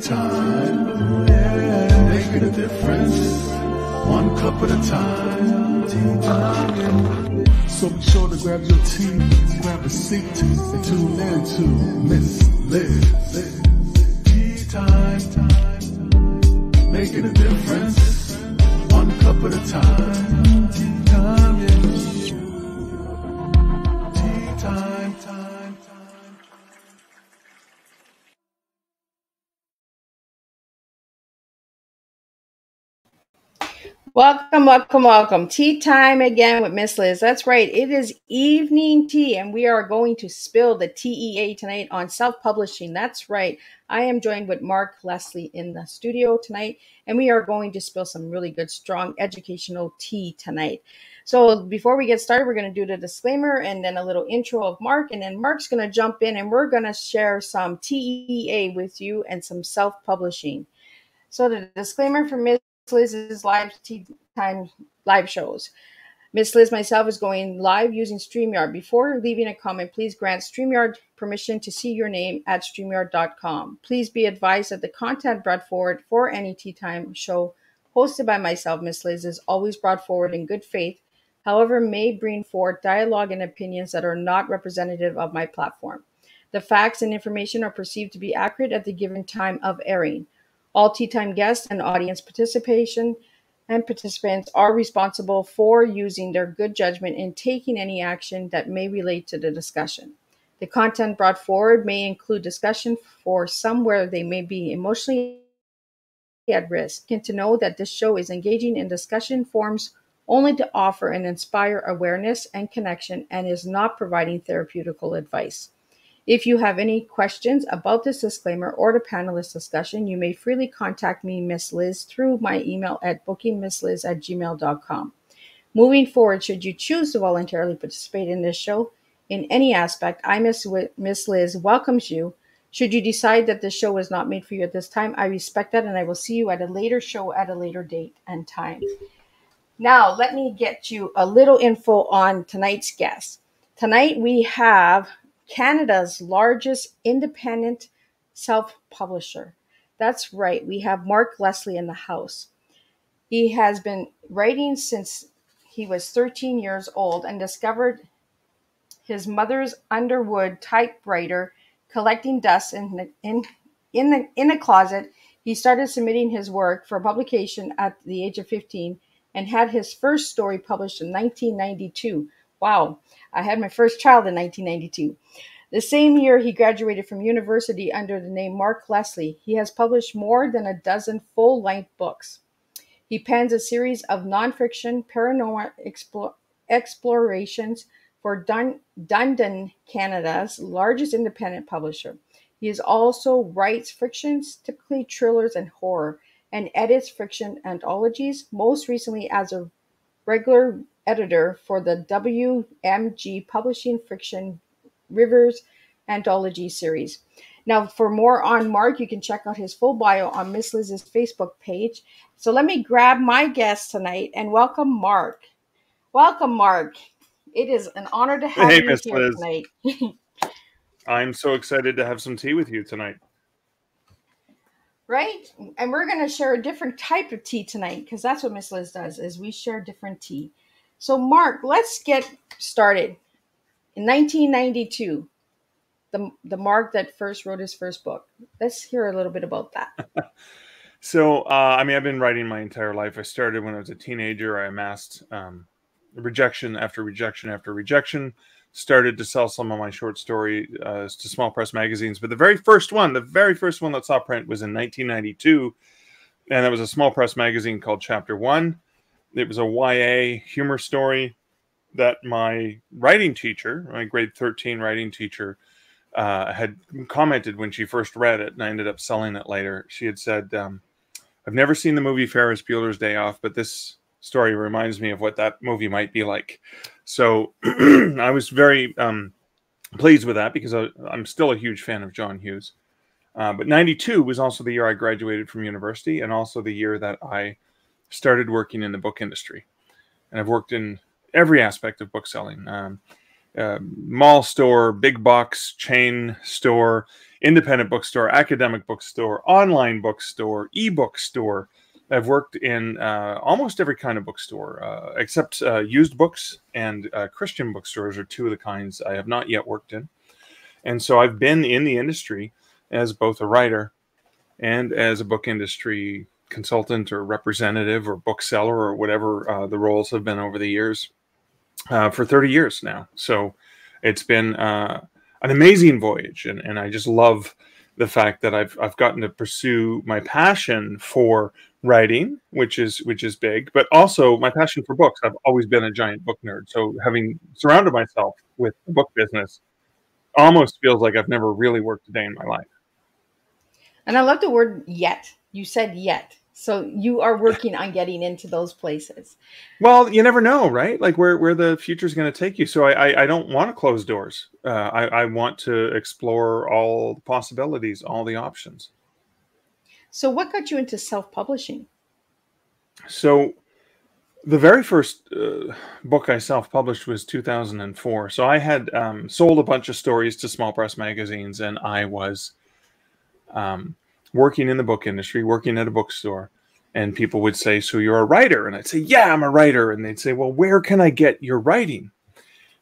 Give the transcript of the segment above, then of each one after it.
time, yeah, making a difference, one cup at a time, tea time. So be sure to grab your tea, grab a seat, and tune in to Miss Liz. Tea time, making a difference, one cup at a time, tea time, yeah. Tea time, time. Welcome, welcome, welcome. Tea time again with Miss Liz. That's right. It is evening tea, and we are going to spill the TEA tonight on self-publishing. That's right. I am joined with Mark Leslie in the studio tonight, and we are going to spill some really good, strong, educational tea tonight. So before we get started, we're going to do the disclaimer and then a little intro of Mark, and then Mark's going to jump in, and we're going to share some TEA with you and some self-publishing. So the disclaimer for Miss Liz's live tea time live shows. Miss Liz myself is going live using StreamYard. Before leaving a comment, please grant StreamYard permission to see your name at StreamYard.com. Please be advised that the content brought forward for any tea time show hosted by myself, Miss Liz, is always brought forward in good faith, however, may bring forth dialogue and opinions that are not representative of my platform. The facts and information are perceived to be accurate at the given time of airing. All tea time guests and audience participants are responsible for using their good judgment in taking any action that may relate to the discussion. The content brought forward may include discussion for some where they may be emotionally at risk. And to know that this show is engaging in discussion forms only to offer and inspire awareness and connection and is not providing therapeutical advice. If you have any questions about this disclaimer or the panelist discussion, you may freely contact me, Miss Liz, through my email at bookingmissliz@gmail.com. Moving forward, should you choose to voluntarily participate in this show in any aspect, I, Miss Liz, welcomes you. Should you decide that this show is not made for you at this time, I respect that, and I will see you at a later show at a later date and time. Now, let me get you a little info on tonight's guest. Tonight we have Canada's largest independent self-publisher. That's right, we have Mark Leslie in the house. He has been writing since he was 13 years old and discovered his mother's Underwood typewriter collecting dust in a closet. He started submitting his work for publication at the age of 15 and had his first story published in 1992. Wow, I had my first child in 1992. The same year he graduated from university under the name Mark Leslie. He has published more than a dozen full-length books. He pens a series of nonfiction paranormal explorations for Dundurn, Canada's largest independent publisher. He also writes fictions, typically thrillers and horror, and edits fiction anthologies, most recently as a regular editor for the WMG Publishing Fiction River's anthology series. Now, for more on Mark, you can check out his full bio on Miss Liz's Facebook page. So let me grab my guest tonight and welcome Mark. Welcome, Mark. It is an honor to have you Miss here Liz. tonight. I'm so excited to have some tea with you tonight. Right? And we're going to share a different type of tea tonight because that's what Miss Liz does, is we share different tea. So, Mark, let's get started. In 1992, the Mark that first wrote his first book. Let's hear a little bit about that. So, I've been writing my entire life. I started when I was a teenager. I amassed rejection after rejection after rejection. Started to sell some of my short story to small press magazines. But the very first one that saw print was in 1992. And that was a small press magazine called Chapter 1. It was a YA humor story that my writing teacher, my grade 13 writing teacher, had commented when she first read it, and I ended up selling it later. She had said, I've never seen the movie Ferris Bueller's Day Off, but this story reminds me of what that movie might be like. So I was very pleased with that because I'm still a huge fan of John Hughes. But 92 was also the year I graduated from university and also the year that I started working in the book industry. And I've worked in every aspect of book selling. Mall store, big box chain store, independent bookstore, academic bookstore, online bookstore, ebook store. I've worked in almost every kind of bookstore, except used books and Christian bookstores are two of the kinds I have not yet worked in. And so I've been in the industry as both a writer and as a book industry consultant or representative or bookseller or whatever the roles have been over the years for 30 years now. So it's been an amazing voyage. And I just love the fact that I've gotten to pursue my passion for writing, which is big, but also my passion for books. I've always been a giant book nerd. So having surrounded myself with the book business almost feels like I've never really worked a day in my life. And I love the word yet. You said yet. So you are working on getting into those places. Well, you never know, right? Like where the future is going to take you. So I don't want to close doors. I want to explore all the possibilities, all the options. So what got you into self-publishing? So the very first book I self-published was 2004. So I had sold a bunch of stories to small press magazines, and I was working in the book industry, working at a bookstore. And people would say, so you're a writer? And I'd say, yeah, I'm a writer. And they'd say, well, where can I get your writing?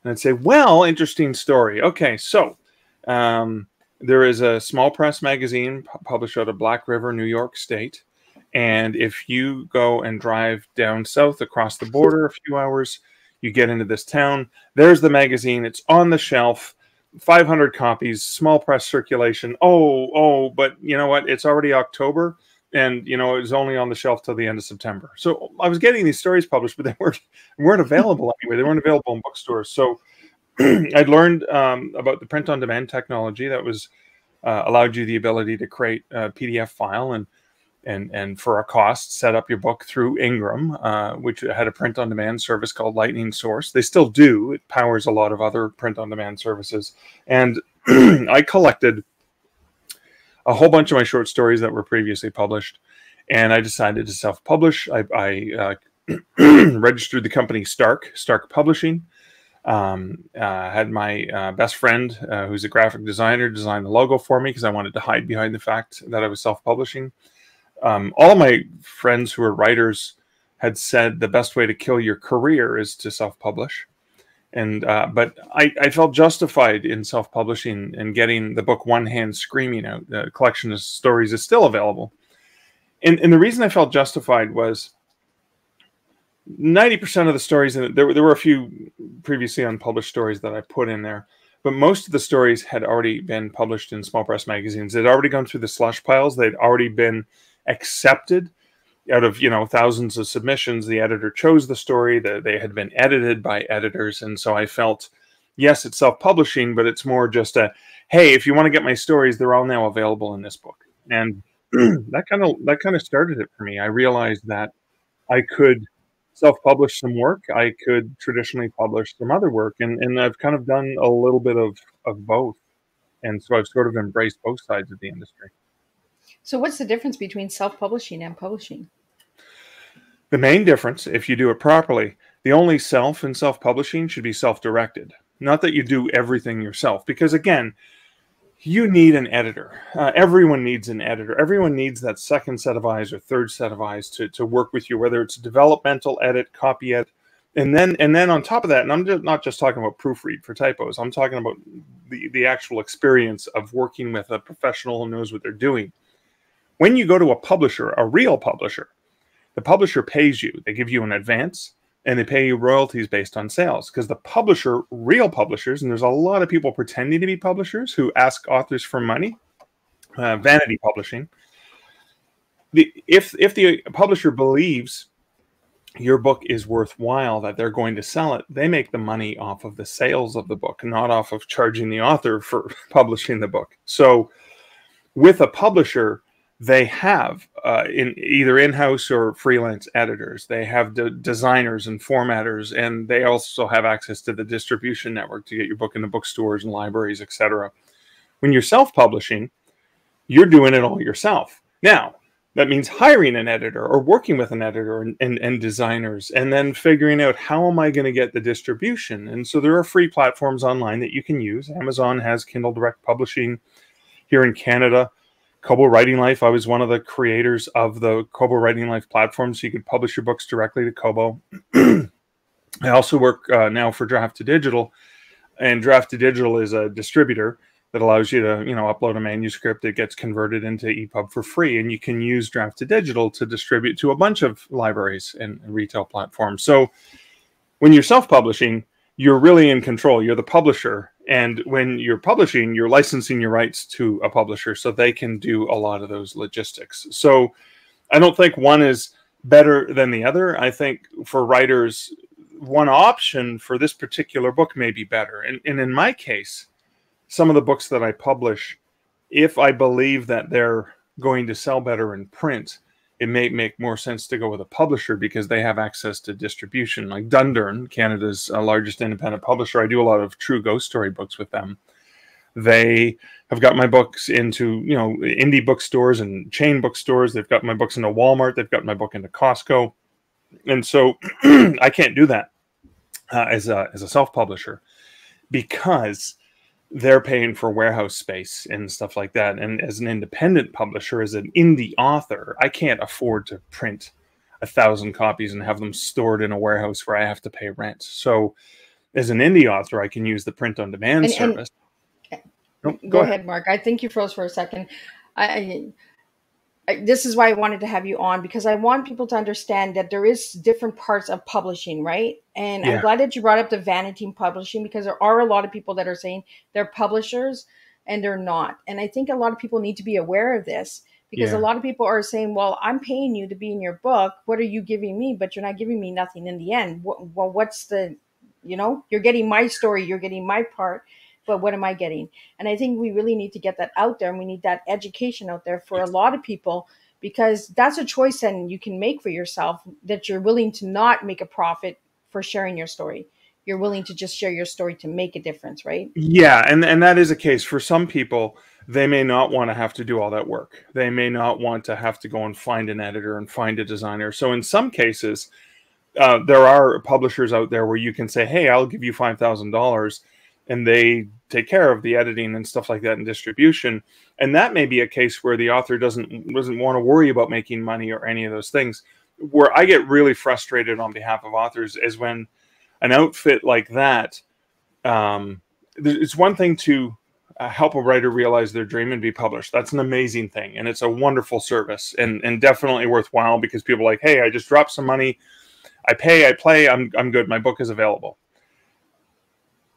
And I'd say, well, interesting story. Okay, so there is a small press magazine published out of Black River, New York State. And if you go and drive down south across the border a few hours, you get into this town. There's the magazine. It's on the shelf, 500 copies, small press circulation. Oh, but you know what? It's already October. And, you know, it was only on the shelf till the end of September. So I was getting these stories published, but they weren't available anyway. They weren't available in bookstores. So I'd learned about the print-on-demand technology that was allowed you the ability to create a PDF file and for a cost, set up your book through Ingram, which had a print-on-demand service called Lightning Source. They still do. It powers a lot of other print-on-demand services. And I collected a whole bunch of my short stories that were previously published, and I decided to self-publish. I registered the company Stark Publishing. Had my best friend, who's a graphic designer, design the logo for me because I wanted to hide behind the fact that I was self-publishing. All of my friends who are writers had said the best way to kill your career is to self-publish. And but I felt justified in self-publishing and getting the book One Hand Screaming Out. The collection of stories is still available. And the reason I felt justified was 90% of the stories, and there were a few previously unpublished stories that I put in there, but most of the stories had already been published in small press magazines. They'd already gone through the slush piles. They'd already been accepted. Out of, thousands of submissions, the editor chose the story. They had been edited by editors. And so I felt, yes, it's self-publishing, but it's more just a, hey, if you want to get my stories, they're all now available in this book. And that kind of started it for me. I realized that I could self-publish some work. I could traditionally publish some other work. And I've kind of done a little bit of both. And so I've sort of embraced both sides of the industry. So what's the difference between self-publishing and publishing? The main difference, if you do it properly, the only self in self-publishing should be self-directed. Not that you do everything yourself, because again, you need an editor. Everyone needs an editor. Everyone needs that second set of eyes or third set of eyes to work with you, whether it's developmental edit, copy edit, and then on top of that, and I'm not just talking about proofread for typos, I'm talking about the actual experience of working with a professional who knows what they're doing. When you go to a publisher, a real publisher, the publisher pays you. They give you an advance, and they pay you royalties based on sales. Because the publisher, real publishers, and there's a lot of people pretending to be publishers who ask authors for money, vanity publishing. If the publisher believes your book is worthwhile, that they're going to sell it, they make the money off of the sales of the book, not off of charging the author for publishing the book. So with a publisher, they have either in-house or freelance editors. They have designers and formatters, and they also have access to the distribution network to get your book into bookstores and libraries, etc. When you're self-publishing, you're doing it all yourself. Now, that means hiring an editor or working with an editor and designers, and then figuring out how am I going to get the distribution. And so there are free platforms online that you can use. Amazon has Kindle Direct Publishing. here in Canada. Kobo Writing Life, I was one of the creators of the Kobo Writing Life platform, so you could publish your books directly to Kobo. I also work now for Draft to Digital, and Draft to Digital is a distributor that allows you to, upload a manuscript. It gets converted into EPUB for free, and you can use Draft to Digital to distribute to a bunch of libraries and retail platforms. So when you're self-publishing, you're really in control. You're the publisher. And when you're publishing, you're licensing your rights to a publisher so they can do a lot of those logistics. So I don't think one is better than the other. I think for writers, one option for this particular book may be better. And in my case, some of the books that I publish, if I believe that they're going to sell better in print, it may make more sense to go with a publisher because they have access to distribution. Like Dundurn, Canada's largest independent publisher, I do a lot of true ghost story books with them. They have got my books into, indie bookstores and chain bookstores. They've got my books into Walmart. They've got my book into Costco. And so I can't do that as a self-publisher because they're paying for warehouse space and stuff like that. And as an independent publisher, as an indie author, I can't afford to print 1,000 copies and have them stored in a warehouse where I have to pay rent. So as an indie author, I can use the print on demand service. Go ahead, Mark. I think you froze for a second. This is why I wanted to have you on, because I want people to understand that there is different parts of publishing, right? And I'm glad that you brought up the vanity publishing, because there are a lot of people that are saying they're publishers and they're not. And I think a lot of people need to be aware of this, because a lot of people are saying, well, I'm paying you to be in your book. What are you giving me? But you're not giving me nothing in the end. Well, what's the, you're getting my story, you're getting my part. But what am I getting? And I think we really need to get that out there, and we need that education out there for a lot of people, because that's a choice then you can make for yourself, that you're willing to not make a profit for sharing your story. You're willing to just share your story to make a difference, right? Yeah, and that is a case. For some people, they may not want to have to do all that work. They may not want to have to go and find an editor and find a designer. So in some cases, there are publishers out there where you can say, hey, I'll give you $5,000. And they take care of the editing and stuff like that and distribution. And that may be a case where the author doesn't want to worry about making money or any of those things. Where I get really frustrated on behalf of authors is when an outfit like that, it's one thing to help a writer realize their dream and be published. That's an amazing thing. And it's a wonderful service and definitely worthwhile, because people are like, hey, I just dropped some money. I pay, I play, I'm good. My book is available.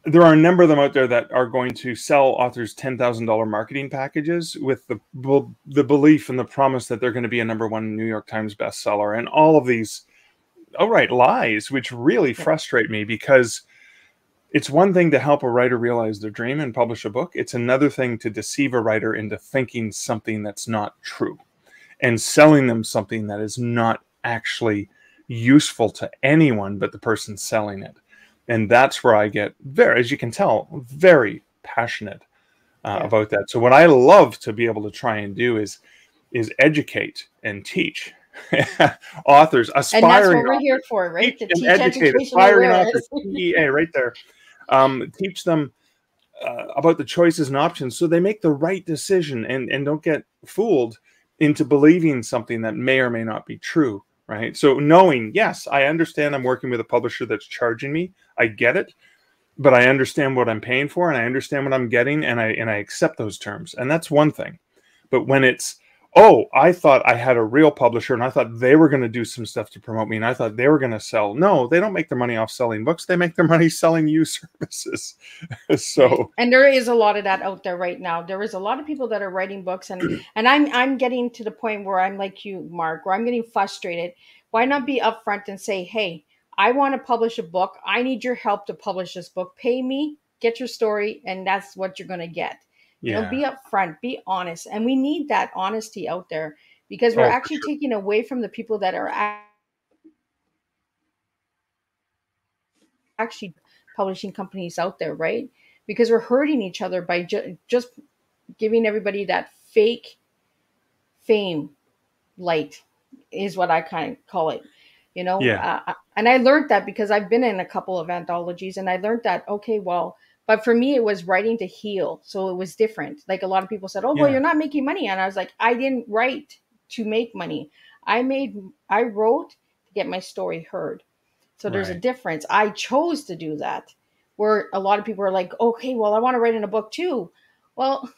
There are a number of them out there that are going to sell authors $10,000 marketing packages with the belief and the promise that they're going to be a #1 New York Times bestseller, and all of these outright lies, which really frustrate me, because it's one thing to help a writer realize their dream and publish a book. It's another thing to deceive a writer into thinking something that's not true and selling them something that is not actually useful to anyone but the person selling it. And that's where I get as you can tell, very passionate about that. So what I love to be able to try and do is educate and teach authors, aspiring. And that's what we're here for, right? To teach educate aspiring authors, TEA, right there. Teach them about the choices and options so they make the right decision and don't get fooled into believing something that may or may not be true. Right. So knowing, yes, I understand I'm working with a publisher that's charging me. I get it. But I understand what I'm paying for, and I understand what I'm getting, and I accept those terms. And that's one thing. But when it's, oh, I thought I had a real publisher and I thought they were going to do some stuff to promote me and I thought they were going to sell. No, they don't make their money off selling books. They make their money selling you services. So, and there is a lot of that out there right now. There is a lot of people that are writing books, and I'm getting to the point where I'm like you, Mark, where I'm getting frustrated. Why not be upfront and say, hey, I want to publish a book. I need your help to publish this book. Pay me, get your story, and that's what you're going to get. You know, be upfront, be honest. And we need that honesty out there, because we're actually taking away from the people that are actually publishing companies out there, right? Because we're hurting each other by just giving everybody that fake fame light, is what I kind of call it, you know? And I learned that because I've been in a couple of anthologies, and I learned that, okay, well, But for me, it was writing to heal. So it was different. Like a lot of people said, oh, well, Yeah. you're not making money. And I was like, I didn't write to make money. I wrote to get my story heard. So there's a Right. difference. I chose to do that. Where a lot of people are like, okay, well, I want to write in a book too. Well,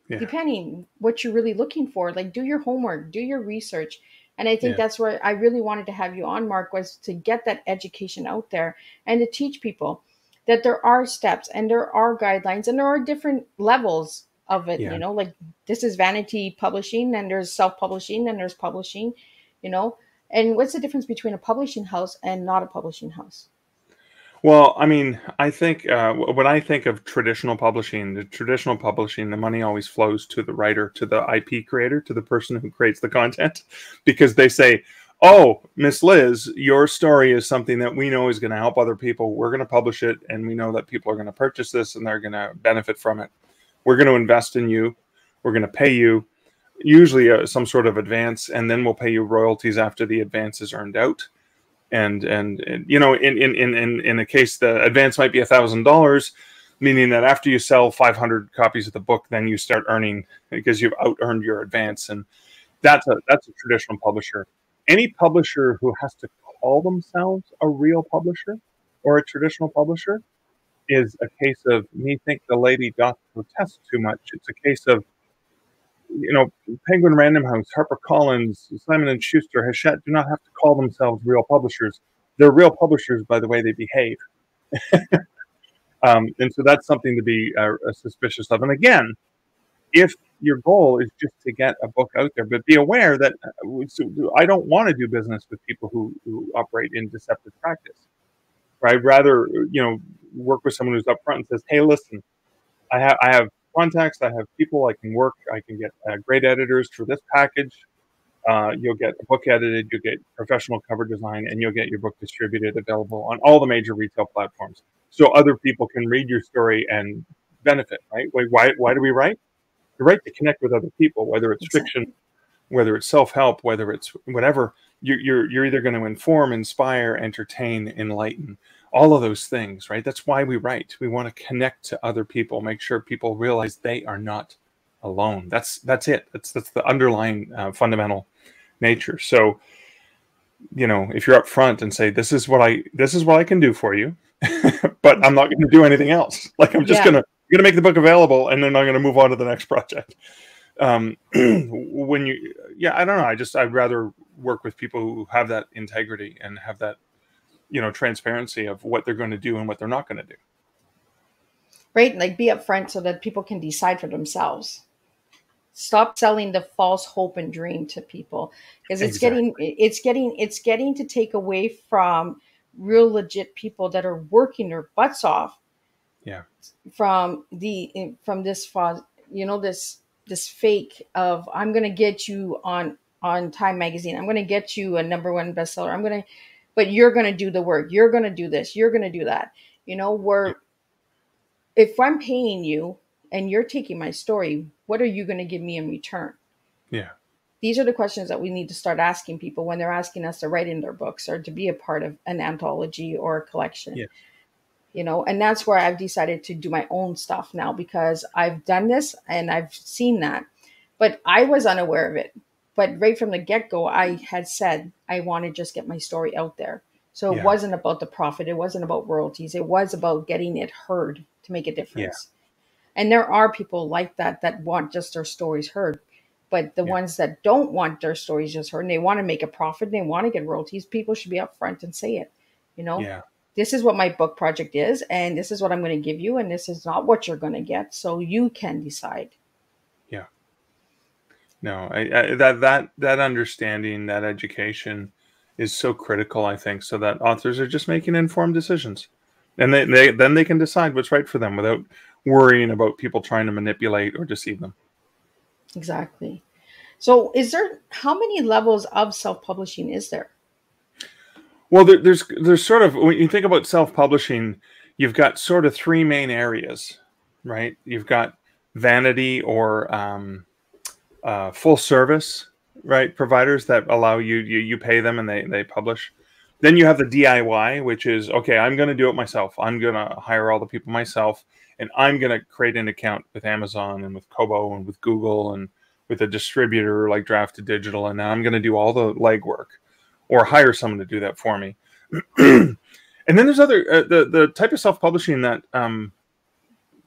Yeah. depending what you're really looking for, like do your homework, do your research. And I think Yeah. that's where I really wanted to have you on, Mark, was to get that education out there and to teach people that there are steps and there are guidelines and there are different levels of it. Yeah. Like this is vanity publishing and there's self-publishing and there's publishing, you know. And what's the difference between a publishing house and not a publishing house? Well, I mean, I think when I think of traditional publishing, the money always flows to the writer, to the IP creator, to the person who creates the content, because they say, "Oh, Miss Liz, your story is something that we know is going to help other people. We're going to publish it, and we know that people are going to purchase this and they're going to benefit from it. We're going to invest in you. We're going to pay you, usually some sort of advance, and then we'll pay you royalties after the advance is earned out." And you know, in a case, the advance might be $1,000, meaning that after you sell 500 copies of the book, then you start earning because you've out earned your advance. And that's a traditional publisher. Any publisher who has to call themselves a real publisher or a traditional publisher is a case of me think the lady doth protest too much. It's a case of, you know, Penguin Random House, HarperCollins, Simon and Schuster, Hachette do not have to call themselves real publishers. They're real publishers by the way they behave. And so that's something to be suspicious of. And again, if your goal is just to get a book out there, but be aware that I don't want to do business with people who operate in deceptive practice. I'd rather, you know, work with someone who's upfront and says, "Hey, listen, I have contacts, I have people I can work, I can get great editors for this package. You'll get a book edited, you'll get professional cover design, and you'll get your book distributed, available on all the major retail platforms, so other people can read your story and benefit." Right? Why do we write? We write to connect with other people, whether it's fiction, whether it's self-help, whether it's whatever. You're either going to inform, inspire, entertain, enlighten, all of those things, right? That's why we write. We want to connect to other people, make sure people realize they are not alone. That's it. That's the underlying fundamental nature. So, you know, if you're up front and say, this is what I can do for you, but I'm not going to do anything else. Like I'm just gonna make the book available and then I'm going to move on to the next project. When you, I don't know. I'd rather work with people who have that integrity and have that, you know, transparency of what they're going to do and what they're not going to do. Right? Like be upfront so that people can decide for themselves. Stop selling the false hope and dream to people, because it's getting to take away from real legit people that are working their butts off. Yeah. From this, you know, this fake of, I'm going to get you on Time magazine. I'm going to get you a #1 bestseller. But you're going to do the work. You're going to do this. You're going to do that. You know, if I'm paying you and you're taking my story, what are you going to give me in return? Yeah. These are the questions that we need to start asking people when they're asking us to write in their books or to be a part of an anthology or a collection. Yeah. You know, and that's where I've decided to do my own stuff now, because I've done this and I've seen that, but I was unaware of it. But right from the get-go, I had said I want to just get my story out there. So it wasn't about the profit. It wasn't about royalties. It was about getting it heard to make a difference. Yeah. And there are people like that want just their stories heard. But the ones that don't want their stories just heard and they want to make a profit and they want to get royalties, people should be upfront and say it, you know? Yeah. This is what my book project is, and this is what I'm going to give you, and this is not what you're going to get, so you can decide. Yeah. No, that understanding, that education is so critical, I think, so that authors are just making informed decisions, and then they can decide what's right for them without worrying about people trying to manipulate or deceive them. Exactly. So how many levels of self-publishing is there? Well, there's sort of, when you think about self-publishing, you've got sort of three main areas, right? You've got vanity or full service, right? Providers that allow you pay them and they publish. Then you have the DIY, which is, okay, I'm going to do it myself. I'm going to hire all the people myself, and I'm going to create an account with Amazon and with Kobo and with Google and with a distributor like Draft to Digital, and I'm going to do all the legwork, or hire someone to do that for me. And then there's other the type of self-publishing that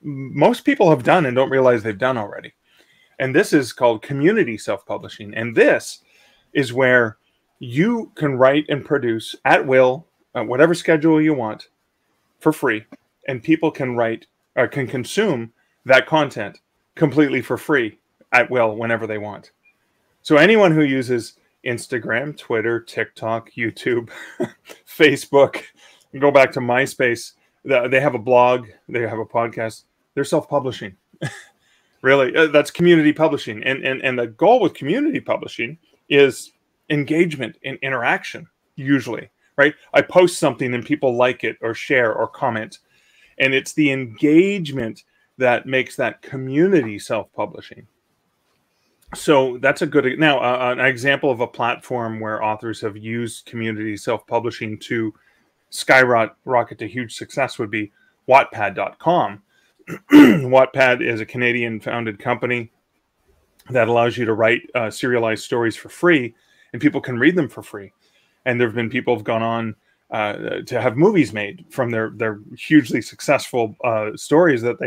most people have done and don't realize they've done already. And this is called community self-publishing. And this is where you can write and produce at will, whatever schedule you want, for free, and people can write or can consume that content completely for free at will whenever they want. So anyone who uses Instagram, Twitter, TikTok, YouTube, Facebook, go back to MySpace, they have a blog, they have a podcast, they're self-publishing. Really, that's community publishing. And the goal with community publishing is engagement and interaction, usually, right? I post something and people like it or share or comment. And it's the engagement that makes that community self-publishing. So that's a good, now an example of a platform where authors have used community self-publishing to skyrocket to huge success would be Wattpad.com. Wattpad is a Canadian-founded company that allows you to write serialized stories for free, and people can read them for free. And there have been people who've gone on to have movies made from their hugely successful stories that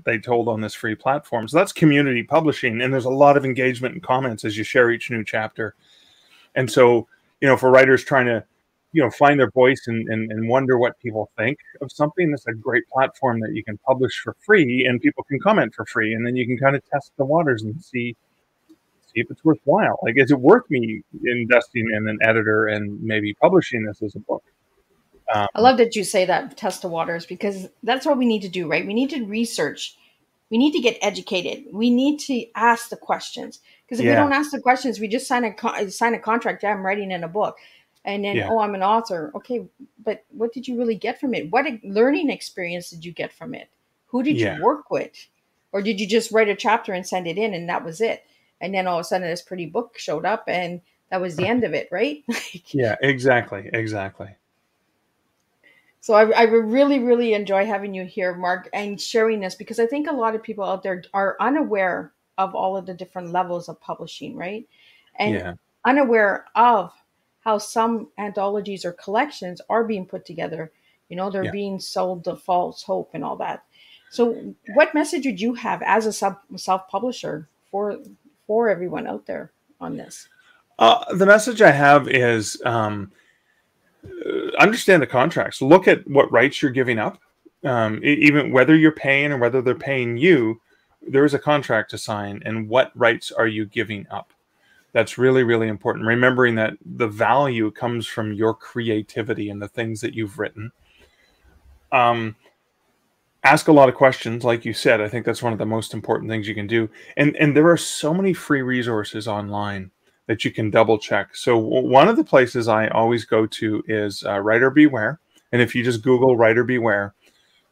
they told on this free platform. So that's community publishing, and there's a lot of engagement and comments as you share each new chapter. And so, you know, for writers trying to, you know, find their voice and wonder what people think of something, that's a great platform that you can publish for free, and people can comment for free, and then you can kind of test the waters and see if it's worthwhile. Like, is it worth me investing in an editor and maybe publishing this as a book? I love that you say that, test the waters, because that's what we need to do, right? We need to research. We need to get educated. We need to ask the questions, because if we don't ask the questions, we just sign a contract. Yeah, I'm writing in a book. And then, oh, I'm an author. Okay, but what did you really get from it? What learning experience did you get from it? Who did you work with? Or did you just write a chapter and send it in and that was it? And then all of a sudden this pretty book showed up and that was the end of it, right? Yeah, exactly. So I really, really enjoy having you here, Mark, and sharing this, because I think a lot of people out there are unaware of all of the different levels of publishing, right? And unaware of how some anthologies or collections are being put together. You know, they're being sold the false hope and all that. So what message would you have as a self-publisher for everyone out there on this? The message I have is understand the contracts. Look at what rights you're giving up. Even whether you're paying or whether they're paying you, there is a contract to sign, and what rights are you giving up? That's really, really important. Remembering that the value comes from your creativity and the things that you've written. Ask a lot of questions, like you said. I think that's one of the most important things you can do. And there are so many free resources online that you can double check. So one of the places I always go to is Writer Beware. And if you just Google Writer Beware,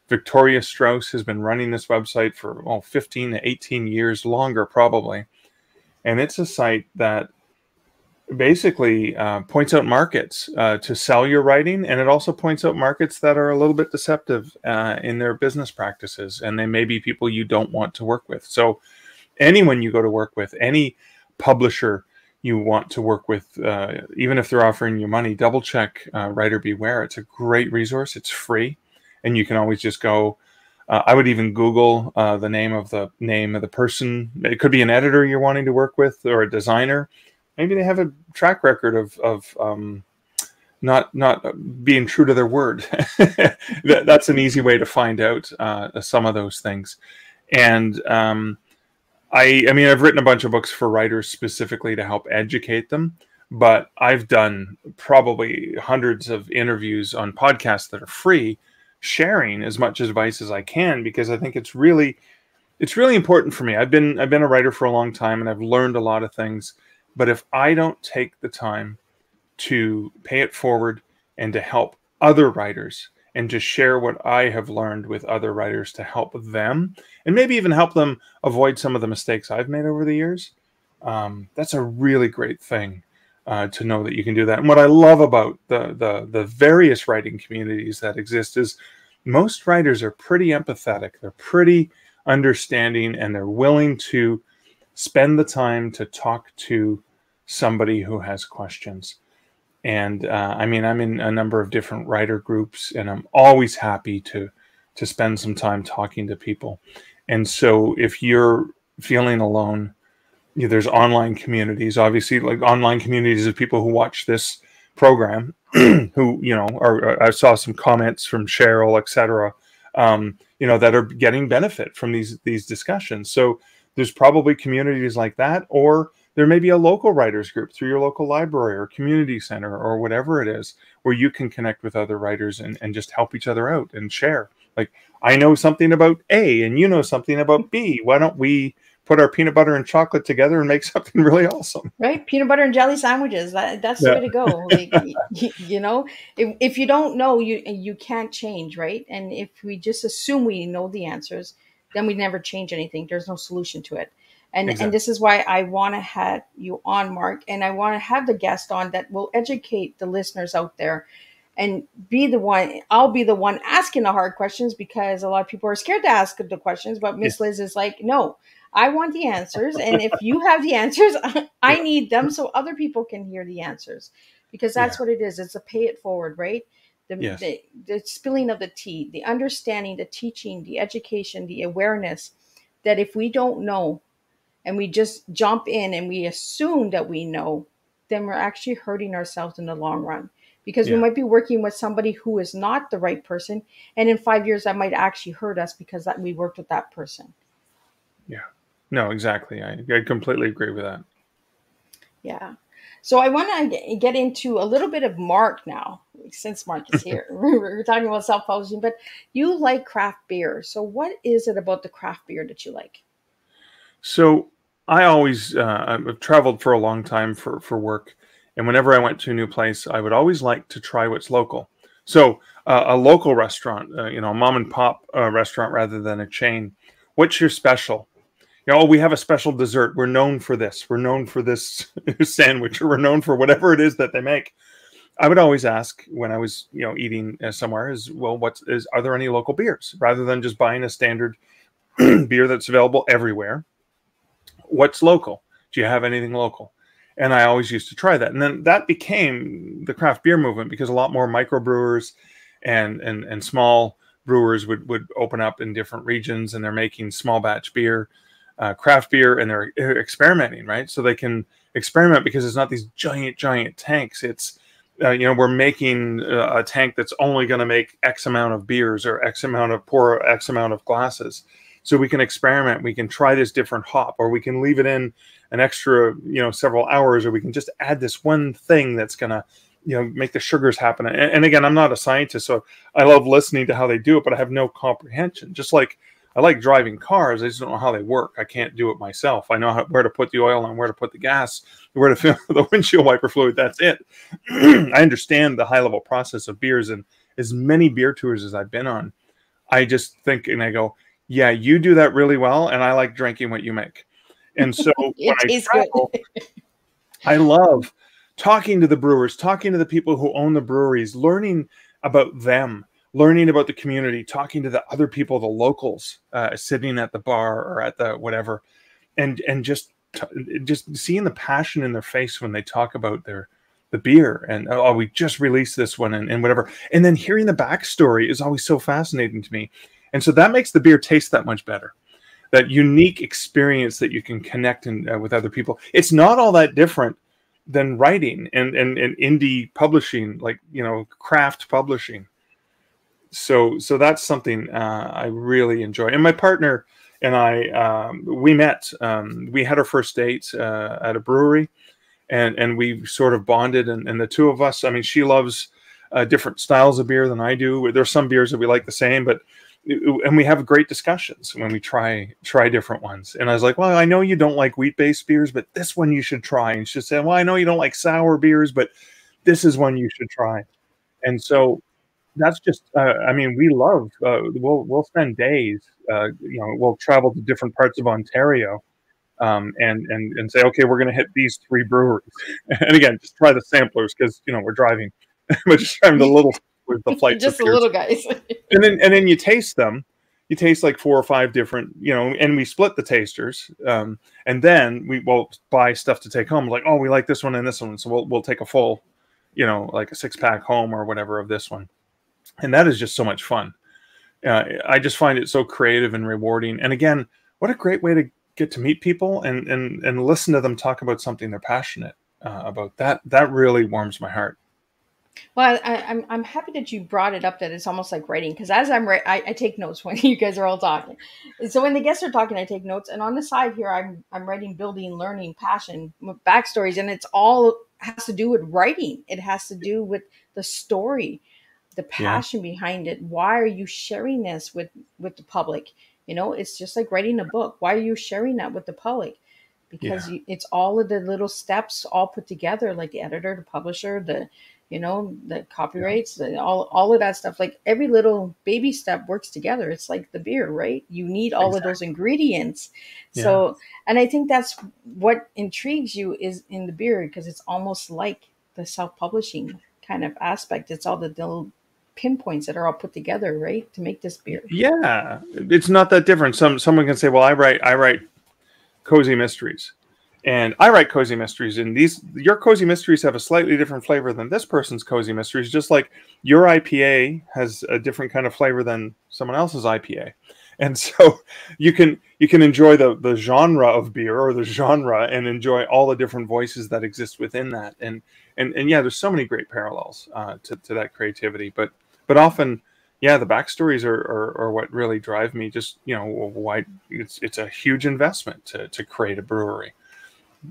Victoria Strauss has been running this website for 15 to 18 years, longer probably. And it's a site that basically points out markets to sell your writing. And it also points out markets that are a little bit deceptive in their business practices. And they may be people you don't want to work with. So anyone you go to work with, any publisher you want to work with, even if they're offering you money, double check Writer Beware. It's a great resource. It's free. And you can always just go. I would even Google the name of the person. It could be an editor you're wanting to work with, or a designer. Maybe they have a track record of not being true to their word. That's an easy way to find out some of those things. And I mean, I've written a bunch of books for writers specifically to help educate them. But I've done probably hundreds of interviews on podcasts that are free, sharing as much advice as I can, because I think it's really important for me. I've been a writer for a long time, and I've learned a lot of things. But if I don't take the time to pay it forward and to help other writers and to share what I have learned with other writers to help them, and maybe even help them avoid some of the mistakes I've made over the years, that's a really great thing. to know that you can do that. And what I love about the various writing communities that exist is most writers are pretty empathetic. They're pretty understanding, and they're willing to spend the time to talk to somebody who has questions. And I mean, I'm in a number of different writer groups, and I'm always happy to spend some time talking to people. And so if you're feeling alone, there's online communities, obviously, like online communities of people who watch this program, who, I saw some comments from Cheryl, etc., that are getting benefit from these discussions. So there's probably communities like that, or there may be a local writers group through your local library or community center or whatever it is, where you can connect with other writers and just help each other out and share. Like, I know something about A and you know something about B. Why don't we put our peanut butter and chocolate together and make something really awesome? Right? Peanut butter and jelly sandwiches. That's the way to go. Like, if you don't know, you can't change, right? And if we just assume we know the answers, then we never change anything. There's no solution to it. And Exactly. And this is why I want to have you on, Mark, and I want to have the guest on that will educate the listeners out there and be the one. I'll be the one asking the hard questions, because a lot of people are scared to ask the questions, but Miss Liz is like, no, I want the answers. And if you have the answers, I need them so other people can hear the answers, because that's what it is. It's a pay it forward, right? The spilling of the tea, the understanding, the teaching, the education, the awareness that if we don't know and we just jump in and we assume that we know, then we're actually hurting ourselves in the long run, because we might be working with somebody who is not the right person. And in 5 years, that might actually hurt us because we worked with that person. Yeah. No, exactly. I completely agree with that. Yeah. So I want to get into a little bit of Mark now, since Mark is here. We're talking about self-publishing, but you like craft beer. So what is it about the craft beer that you like? So I always, I've traveled for a long time for work. And whenever I went to a new place, I would always like to try what's local. So a local restaurant, a mom and pop restaurant rather than a chain. What's your special? We have a special dessert. We're known for this. We're known for this sandwich, or we're known for whatever it is that they make. I would always ask when I was, eating somewhere are there any local beers, rather than just buying a standard beer that's available everywhere? What's local? Do you have anything local? And I always used to try that. And then that became the craft beer movement, because a lot more microbrewers and small brewers would open up in different regions, and they're making small batch beer, craft beer, and they're experimenting, right? So they can experiment because it's not these giant tanks. It's, we're making a tank that's only going to make X amount of beers, or pour X amount of glasses. So we can experiment. We can try this different hop, or we can leave it in an extra, several hours, or we can just add this one thing that's going to, make the sugars happen. And again, I'm not a scientist, so I love listening to how they do it, but I have no comprehension. Just like I like driving cars, I just don't know how they work. I can't do it myself. I know where to put the oil on, where to put the gas, where to fill the windshield wiper fluid. That's it. I understand the high level process of beers, and as many beer tours as I've been on, I just think and I go, yeah, you do that really well, and I like drinking what you make. And so when I travel, I love talking to the brewers, talking to the people who own the breweries, learning about them, learning about the community, talking to the other people, the locals, sitting at the bar or at the whatever, and just seeing the passion in their face when they talk about the beer, and we just released this one and whatever. And then hearing the backstory is always so fascinating to me. And so that makes the beer taste that much better. That unique experience that you can connect with other people. It's not all that different than writing and indie publishing, like, craft publishing. So that's something I really enjoy. And my partner and I, we met. We had our first date at a brewery, and we sort of bonded. And the two of us, I mean, she loves different styles of beer than I do. There's some beers that we like the same, and we have great discussions when we try different ones. And I was like, well, I know you don't like wheat-based beers, but this one you should try. And she said, well, I know you don't like sour beers, but this is one you should try. And so that's just, I mean, we love, we'll spend days, we'll travel to different parts of Ontario and say, okay, we're going to hit these 3 breweries. And again, just try the samplers because, you know, we're driving, but just try the little, the flights Just the appears. little guys. And then you taste them. You taste like 4 or 5 different, you know, and we split the tasters. And then we will buy stuff to take home. Like, oh, we like this one and this one. So we'll take a full, you know, like a 6-pack home or whatever of this one. And that is just so much fun. I just find it so creative and rewarding. And again, what a great way to get to meet people and listen to them talk about something they're passionate about. That really warms my heart. Well, I'm happy that you brought it up, that it's almost like writing, because as I take notes when you guys are all talking. So when the guests are talking, I take notes, and on the side here, I'm writing building, learning, passion, backstories, and it's all has to do with writing. It has to do with the story, the passion behind it. Why are you sharing this with the public? You know, it's just like writing a book. Why are you sharing that with the public? Because it's all of the little steps all put together, like the editor, the publisher, the, you know, the copyrights, all of that stuff. Like every little baby step works together. It's like the beer, right? You need all of those ingredients. So, and I think that's what intrigues you is in the beer, because it's almost like the self-publishing kind of aspect. It's all the little pinpoints that are all put together, right, to make this beer. Yeah, it's not that different. Someone can say, well, I write cozy mysteries. And I write cozy mysteries, and your cozy mysteries have a slightly different flavor than this person's cozy mysteries, just like your IPA has a different kind of flavor than someone else's IPA. And so you can enjoy the genre of beer or the genre and enjoy all the different voices that exist within that. And yeah, there's so many great parallels to that creativity. But often, yeah, the backstories are what really drive me. Just, you know, why it's a huge investment to create a brewery.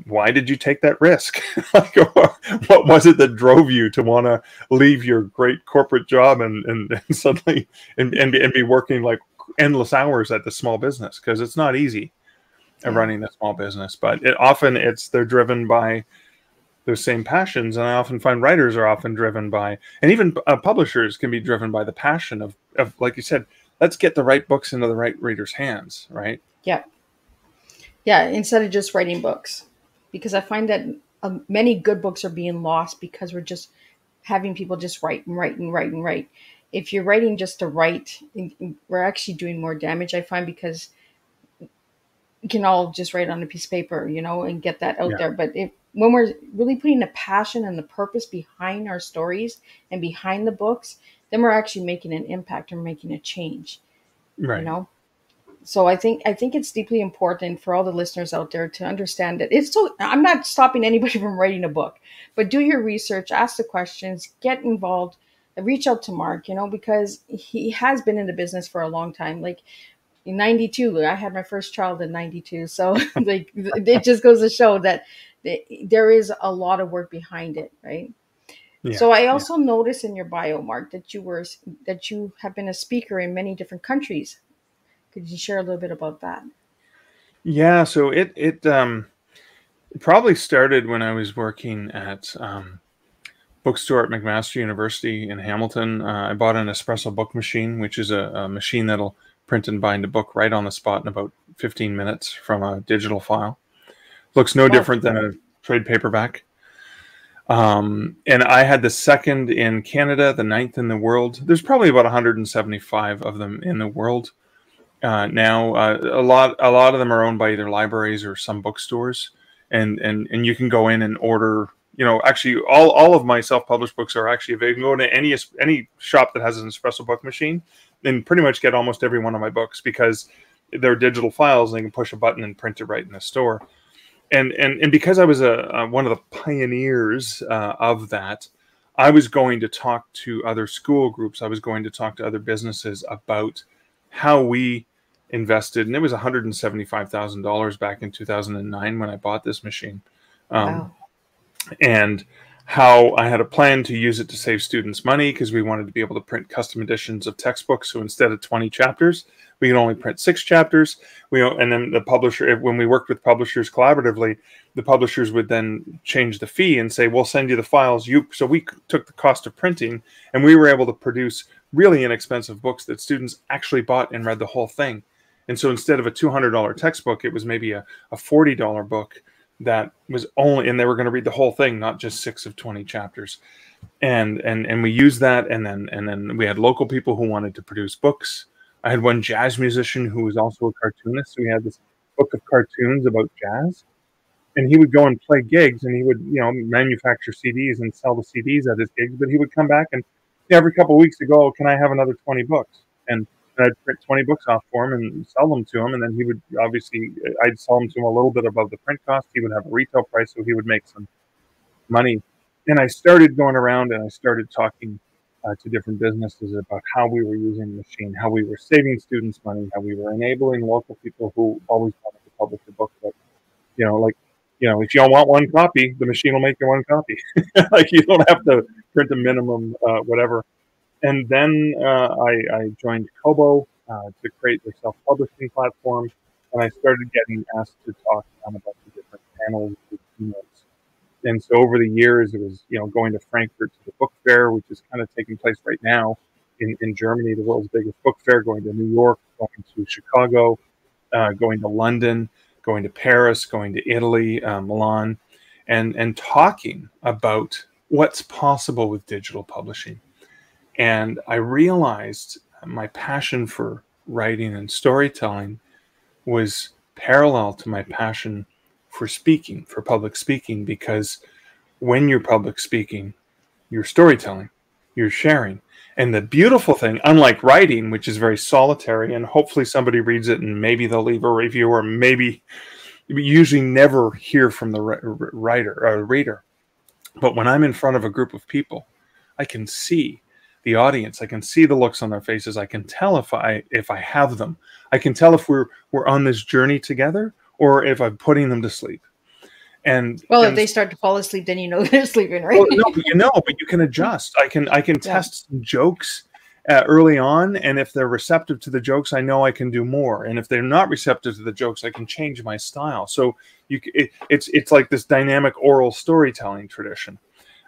Why did you take that risk? Like, what was it that drove you to want to leave your great corporate job and suddenly and be working like endless hours at the small business? Because it's not easy running a small business, but they're driven by those same passions. And I often find writers are often driven by, and even publishers can be driven by the passion of, like you said, let's get the right books into the right readers' hands, right? Yeah. Yeah, instead of just writing books. Because I find that many good books are being lost because we're just having people just write and write and write and write. If you're writing just to write, we're actually doing more damage, I find, because we can all just write on a piece of paper, you know, and get that out there. But when we're really putting the passion and the purpose behind our stories and behind the books, then we're actually making an impact or making a change, Right. You know? So I think it's deeply important for all the listeners out there to understand that I'm not stopping anybody from writing a book, but do your research, ask the questions, get involved, reach out to Mark, you know, because he has been in the business for a long time. Like in 92, I had my first child in 92. So like it just goes to show that there is a lot of work behind it. Right. Yeah, so I also noticed in your bio, Mark, that you have been a speaker in many different countries. Could you share a little bit about that? Yeah, so it probably started when I was working at bookstore at McMaster University in Hamilton. I bought an espresso book machine, which is a machine that'll print and bind a book right on the spot in about 15 minutes from a digital file. Looks no different than a trade paperback. And I had the second in Canada, the 9th in the world. There's probably about 175 of them in the world. Now, a lot of them are owned by either libraries or some bookstores, and you can go in and order. You know, actually, all of my self-published books are actually available. You can go to any shop that has an espresso book machine, and pretty much get almost every one of my books because they're digital files and they can push a button and print it right in the store. And because I was one of the pioneers of that, I was going to talk to other school groups. I was going to talk to other businesses about how we invested, and it was $175,000 back in 2009 when I bought this machine. Wow. And how I had a plan to use it to save students money because we wanted to be able to print custom editions of textbooks. So instead of 20 chapters, we could only print 6 chapters. And then the publisher, when we worked with publishers collaboratively, the publishers would then change the fee and say, we'll send you the files. So we took the cost of printing, and we were able to produce really inexpensive books that students actually bought and read the whole thing And so instead of a $200 textbook, it was maybe a $40 book that was only, and they were going to read the whole thing, not just 6 of 20 chapters. And we used that, and then we had local people who wanted to produce books. I had one jazz musician who was also a cartoonist, so we had this book of cartoons about jazz, and he would go and play gigs, and he would, you know, manufacture CDs and sell the CDs at his gigs, but he would come back and every couple of weeks to go, can I have another 20 books? And I'd print 20 books off for him and sell them to him, and then he would, obviously, I'd sell them to him a little bit above the print cost. He would have a retail price, so he would make some money. And I started going around and I started talking to different businesses about how we were using the machine, how we were saving students money, how we were enabling local people who always wanted to publish a book. But, you know, like, you know, if you don't want one copy, the machine will make you one copy. Like, you don't have to print a minimum, whatever. And then I joined Kobo to create their self-publishing platform. And I started getting asked to talk on a bunch of different panels with keynotes. And so over the years, it was, you know, going to Frankfurt to the book fair, which is kind of taking place right now in Germany, the world's biggest book fair, going to New York, going to Chicago, going to London, going to Paris, going to Italy, Milan, and talking about what's possible with digital publishing. And I realized my passion for writing and storytelling was parallel to my passion for speaking, for public speaking, because when you're public speaking, you're storytelling, you're sharing. And the beautiful thing, unlike writing, which is very solitary, and hopefully somebody reads it and maybe they'll leave a review, or maybe you usually never hear from the writer or reader. But when I'm in front of a group of people, I can see the audience. I can see the looks on their faces. I can tell if I have them. I can tell if we're on this journey together, or if I'm putting them to sleep. And if they start to fall asleep, then you know they're sleeping, right? Well, no, but you can adjust. I can test some jokes early on, and if they're receptive to the jokes, I know I can do more. And if they're not receptive to the jokes, I can change my style. So it's like this dynamic oral storytelling tradition.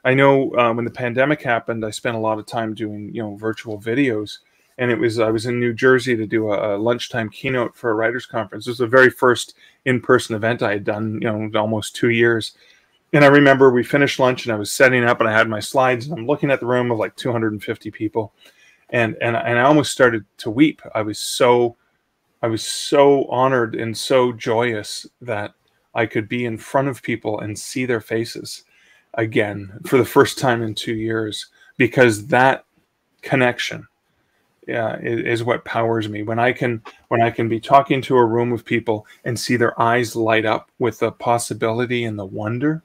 I know when the pandemic happened, I spent a lot of time doing, you know, virtual videos. And I was in New Jersey to do a lunchtime keynote for a writers' conference. It was the very first in-person event I had done, you know, almost 2 years. And I remember we finished lunch and I was setting up and I had my slides and I'm looking at the room of like 250 people. And I almost started to weep. I was so honored and so joyous that I could be in front of people and see their faces again for the first time in 2 years, because that connection is what powers me. When I can be talking to a room of people and see their eyes light up with the possibility and the wonder.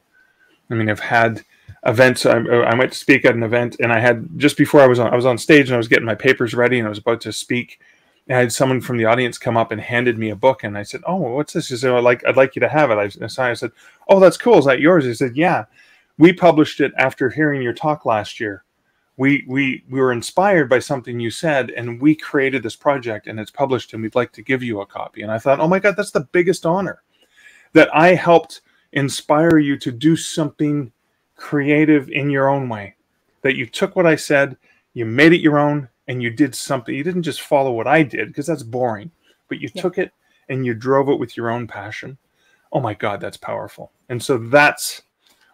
I mean, I've had events. I went to speak at an event, and I had, just before I was on stage and I was getting my papers ready and I was about to speak, and I had someone from the audience come up and handed me a book, and I said, "Oh, what's this?" He said, I'd like you to have it." I said, "Oh, that's cool. Is that yours?" He said, "Yeah, we published it after hearing your talk last year. We were inspired by something you said, and we created this project, and it's published, and we'd like to give you a copy." And I thought, oh my God, that's the biggest honor, that I helped inspire you to do something creative in your own way, that you took what I said, you made it your own, and you did something. You didn't just follow what I did, because that's boring, but you took it and you drove it with your own passion. Oh my God, that's powerful. And so that's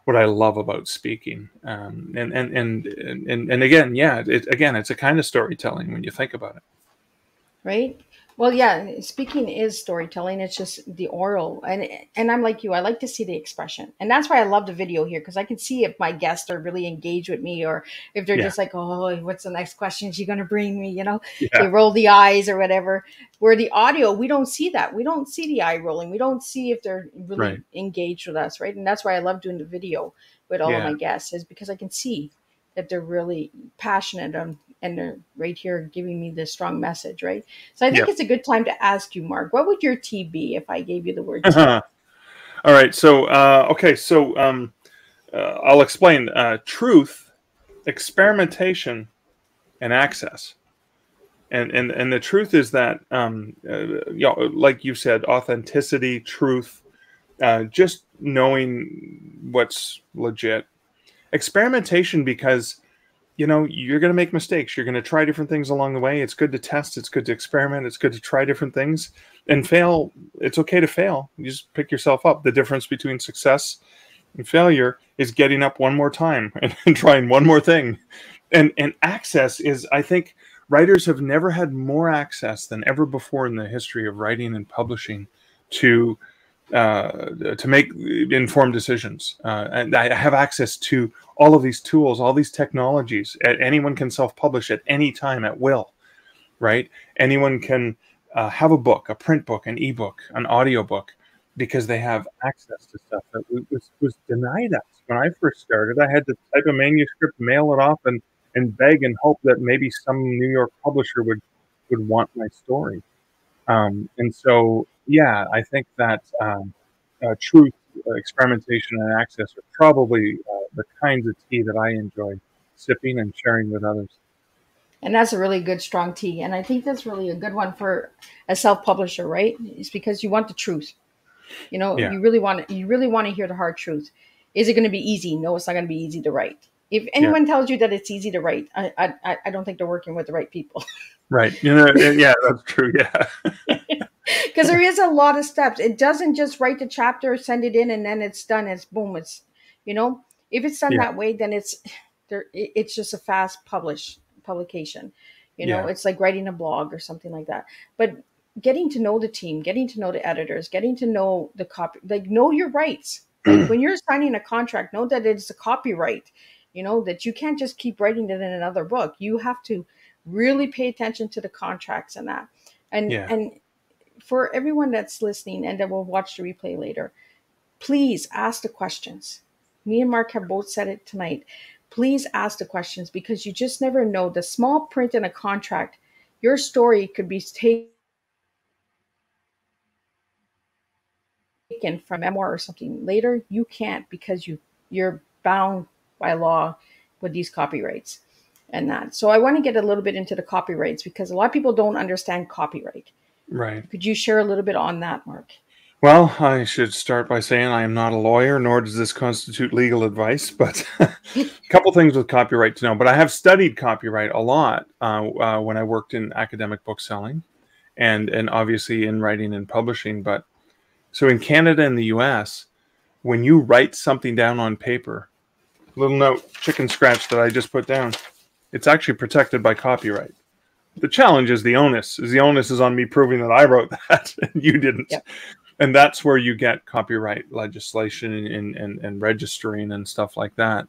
what I love about speaking. And again, it's a kind of storytelling when you think about it. Right? Well, yeah, speaking is storytelling. It's just the oral. And I'm like you, I like to see the expression. And that's why I love the video here, because I can see if my guests are really engaged with me, or if they're just like, oh, what's the next question she's going to bring me? You know, they roll the eyes or whatever. Where the audio, we don't see that. We don't see the eye rolling. We don't see if they're really engaged with us, right? And that's why I love doing the video with all of my guests, is because I can see that they're really passionate and they're right here giving me this strong message, right? So I think it's a good time to ask you, Mark, what would your T be if I gave you the word T? All right. So, I'll explain. Truth, experimentation, and access. And the truth is that, like you said, authenticity, truth, just knowing what's legit. Experimentation, because you know, you're going to make mistakes. You're going to try different things along the way. It's good to test. It's good to experiment. It's good to try different things and fail. It's okay to fail. You just pick yourself up. The difference between success and failure is getting up one more time and trying one more thing. And access is, I think, writers have never had more access than ever before in the history of writing and publishing to make informed decisions. And I have access to all of these tools, all these technologies. Anyone can self-publish at any time at will, right? Anyone can have a book, a print book, an ebook, an audiobook, because they have access to stuff that was denied us. When I first started, I had to type a manuscript, mail it off, and beg and hope that maybe some New York publisher would want my story. And so, yeah, I think that truth, experimentation, and access are probably the kinds of tea that I enjoy sipping and sharing with others. And that's a really good, strong tea. And I think that's really a good one for a self-publisher, right? It's because you want the truth. You know, Yeah. you really want to hear the hard truth. Is it going to be easy? No, it's not going to be easy to write. If anyone tells you that it's easy to write, I don't think they're working with the right people. Right. You know, yeah, that's true. Yeah. Because there is a lot of steps. It doesn't just write the chapter, send it in, and then it's done. It's boom. It's, you know, if it's done that way, then it's just a fast publication. You know, it's like writing a blog or something like that. But getting to know the team, getting to know the editors, getting to know the copy, like know your rights. Like when you're signing a contract, know that it's a copyright. You know, that you can't just keep writing it in another book. You have to really pay attention to the contracts and that. And for everyone that's listening and that will watch the replay later, please ask the questions. Me and Mark have both said it tonight. Please ask the questions, because you just never know. The small print in a contract, your story could be taken from memoir or something later. You can't, because you're bound by law with these copyrights and that. So I want to get a little bit into the copyrights, because a lot of people don't understand copyright. Right. Could you share a little bit on that, Mark? Well, I should start by saying I am not a lawyer, nor does this constitute legal advice, but a couple things with copyright to know. But I have studied copyright a lot when I worked in academic bookselling and obviously in writing and publishing. But so in Canada and the US, when you write something down on paper, little note, chicken scratch that I just put down, it's actually protected by copyright. The challenge is the onus. The onus is on me proving that I wrote that and you didn't. Yep. And that's where you get copyright legislation and registering and stuff like that.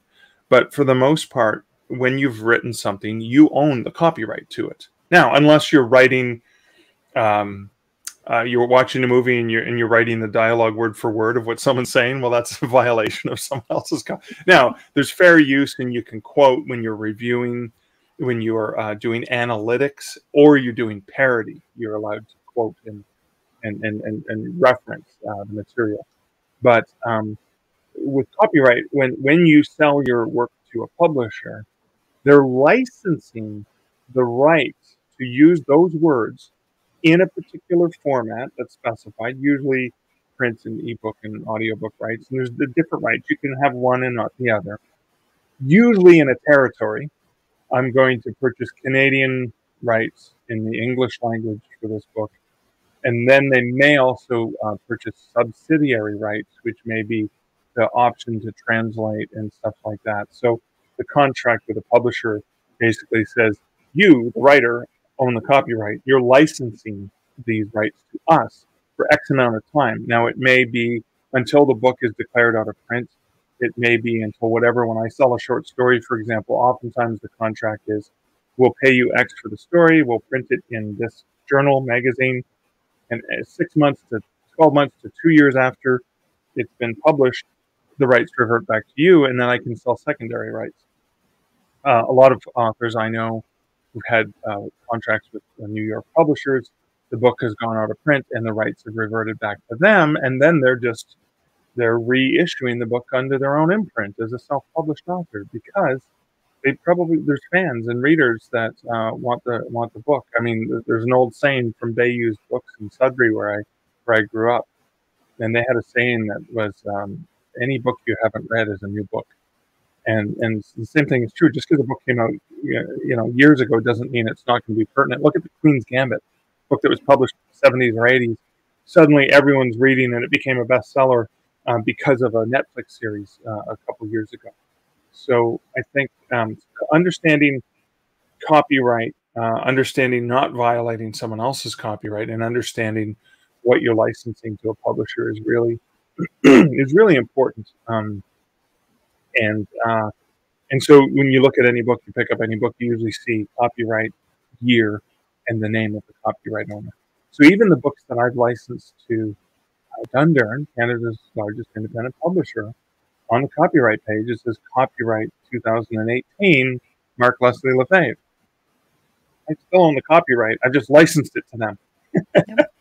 But for the most part, when you've written something, you own the copyright to it. Now, unless you're writing, you're watching a movie and you're writing the dialogue word for word of what someone's saying, well, that's a violation of someone else's Now, there's fair use, and you can quote when you're reviewing, when you're doing analytics, or you're doing parody. You're allowed to quote and reference the material. But with copyright, when you sell your work to a publisher, they're licensing the right to use those words in a particular format that's specified, usually print and ebook and audiobook rights. And there's the different rights. You can have one and not the other. Usually in a territory, I'm going to purchase Canadian rights in the English language for this book. And then they may also purchase subsidiary rights, which may be the option to translate and stuff like that. So the contract with the publisher basically says, you, the writer, own the copyright. You're licensing these rights to us for X amount of time. Now, it may be until the book is declared out of print. It may be until whatever. When I sell a short story, for example, oftentimes the contract is, we'll pay you X for the story. We'll print it in this journal, magazine. And 6 months to 12 months to 2 years after it's been published, the rights revert back to you, and then I can sell secondary rights. A lot of authors I know who've had contracts with New York publishers, the book has gone out of print and the rights have reverted back to them, and then they're reissuing the book under their own imprint as a self-published author, because there's fans and readers that want the book. I mean, there's an old saying from Bayou's Books in Sudbury where I grew up, and they had a saying that was, any book you haven't read is a new book. And the same thing is true. Just because a book came out, years ago, doesn't mean it's not going to be pertinent. Look at the Queen's Gambit, book that was published in the 70s or 80s. Suddenly, everyone's reading, and it became a bestseller because of a Netflix series a couple years ago. So I think understanding copyright, understanding not violating someone else's copyright, and understanding what you're licensing to a publisher is really is really important. And so when you look at any book, you pick up any book, you usually see copyright year and the name of the copyright owner. So even the books that I've licensed to Dundurn, Canada's largest independent publisher, on the copyright page it says copyright 2018, Mark Leslie Lefebvre. I still own the copyright. I've just licensed it to them. Yep.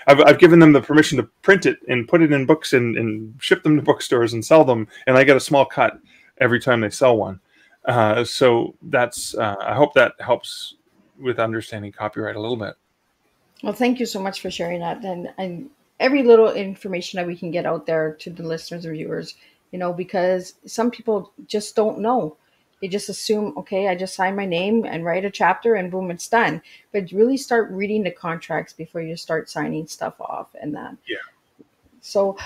I've given them the permission to print it and put it in books and ship them to bookstores and sell them, and I get a small cut every time they sell one. So that's I hope that helps with understanding copyright a little bit. Well, thank you so much for sharing that, and every little information that we can get out there to the listeners and viewers, because some people just don't know. They just assume, okay, I just sign my name and write a chapter and boom, it's done. But really start reading the contracts before you start signing stuff off and that. Yeah. So